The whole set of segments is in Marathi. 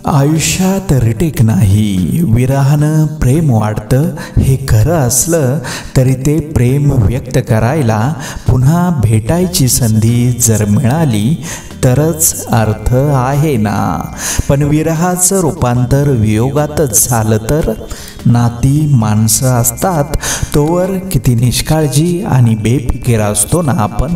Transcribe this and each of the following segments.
आयुष्यात रिटेक नाही, विरहानं प्रेम वाढतं हे खरं असलं तरी ते प्रेम व्यक्त करायला पुन्हा भेटायची संधी जर मिळाली तरच अर्थ आहे ना. पण विरहाचं रूपांतर वियोगातच झालं तर नाती माणसं असतात तोवर किती निष्काळजी आणि बेफिकीर असतो ना आपण.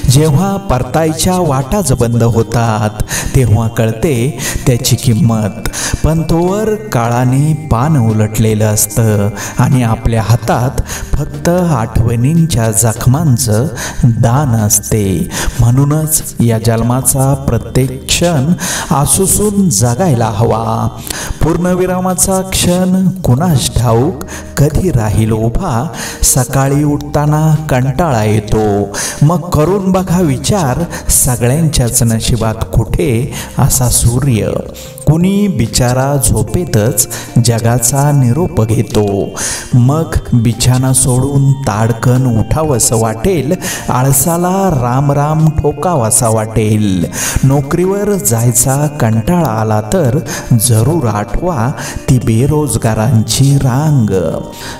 जेव्हा परतायच्या वाटाच बंद होतात तेव्हा कळते त्याची किंमत. पण तोवर काळाने पान उलटलेलं असतं आणि आपल्या हातात फक्त आठवणींच्या जखमांचं दान असते. म्हणूनच या जन्माचा प्रत्येक क्षण आसूसून जगायला हवा. पूर्णविरामाचा क्षण कुणास ठाऊक कधी राहील उभा. सकाळी उठताना कंटाळा येतो, मग करून बघा विचार, सगळ्यांच्याच नशिबात कुठे असा सूर्य. कुणी बिचारा झोपेतच जगाचा निरोप घेतो, मग बिछाना सोडून ताडकन उठावंसं वाटेल, आळसाला राम राम ठोकावासा वाटेल. नोकरीवर जायचा कंटाळा आला तर जरूर आठवा ती बेरोजगारांची रांग.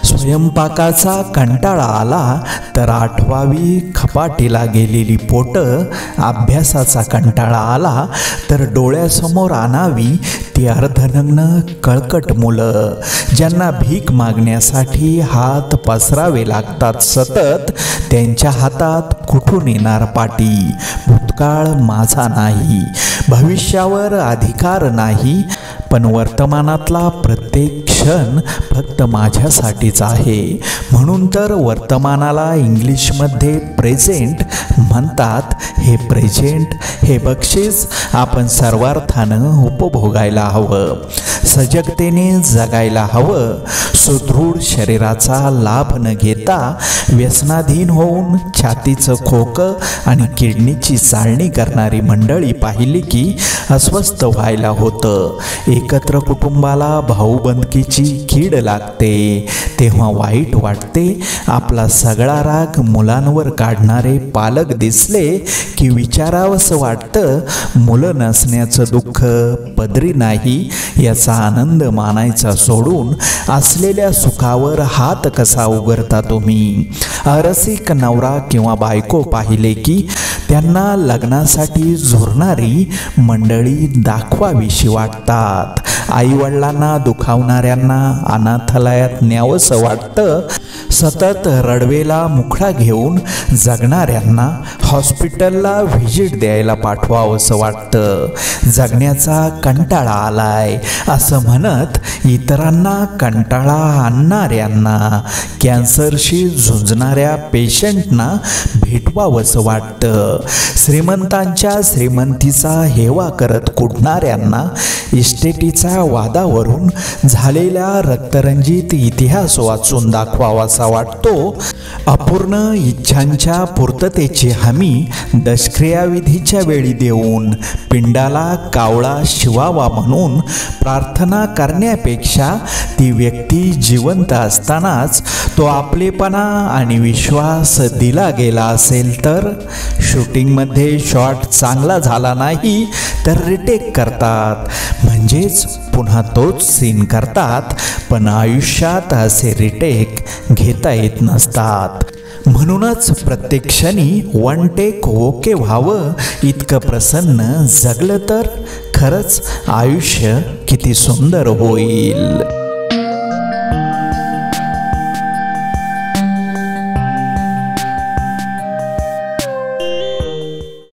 स्वयंपाकाचा कंटाळा आला तर आठवावी खपाटीला गेलेली पोटं. अभ्यासाचा कंटाळा आला तर डोळ्यासमोर आणावी ती अर्धनग्न कळकट मुलं, ज्यांना भीक मागण्यासाठी हात पसरावे लागतात सतत. त्यांच्या हातात कुठून येणार पाटी. भूतकाळ माझा नाही, भविष्यावर अधिकार नाही, पण वर्तमानातला प्रत्येक क्षण फक्त माझ्यासाठीच आहे. म्हणून तर वर्तमानाला इंग्लिशमध्ये प्रेझेंट म्हणतात. हे प्रेझेंट, हे बक्षीस आपण सर्वार्थानं उपभोगायला हवं, सजगतेने जगायला हवं. सुदृढ शरीराचा लाभ न घेता व्यसनाधीन होऊन छातीचं खोकं आणि किडनीची चाळणी करणारी मंडळी पाहिली की अस्वस्थ व्हायला होतं. एकत्र कुटुंबाला भाऊबंदकीची कीड लागते तेव्हा वाईट वाटते. आपला सगळा राग मुलांवर काढणारे पालक दिसले की विचारावंसं वाटतं, मुलं नसण्याचं दुःख पदरी नाही याचा आनंद मानायचा सोडून असलेल्या सुखावर हात कसा उघडता तुम्ही. अरसिक नवरा किंवा बायको पाहिले की त्यांना लग्नासाठी झुरणारी मंडळी दाखवावीशी वाटतात. आईवडिलांना दुखावणाऱ्यांना अनाथालयात न्यावंसं वाटतं. सतत रडवेला मुखडा घेऊन जगणाऱ्यांना हॉस्पिटलला व्हिजिट द्यायला पाठवावंसं वाटतं. जगण्याचा कंटाळा आलाय असं म्हणत इतरांना कंटाळा आणणाऱ्यांना, कॅन्सरशी झुंजणाऱ्या पेशंटना भेटवावंसं वाटतं. श्रीमंतांच्या श्रीमंतीचा हेवा करत कुडणाऱ्यांना इस्टेटीचा वादावरून झालेला रक्तरंजित इतिहास वाचून दाखवावासा वाटतो. अपूर्ण इच्छांच्या पूर्ततेची हमी दशक्रियाविधीच्या वेळी देऊन पिंडाला कावळा शिवावा म्हणून प्रार्थना करण्यापेक्षा ती व्यक्ती जिवंत असतानाच तो आपलेपणा आणि विश्वास दिला गेला असेल तर. शूटिंगमध्ये शॉट चांगला झाला नाही तर रिटेक करतात, म्हणजेच पुन्हा तोच सीन करतात. पण आयुष्यात असे रिटेक घेता येत नसतात. म्हणूनच प्रत्येक क्षणी वन टेक ओके व्हावं. इतकं प्रसन्न जगलं तर खरंच आयुष्य किती सुंदर होईल.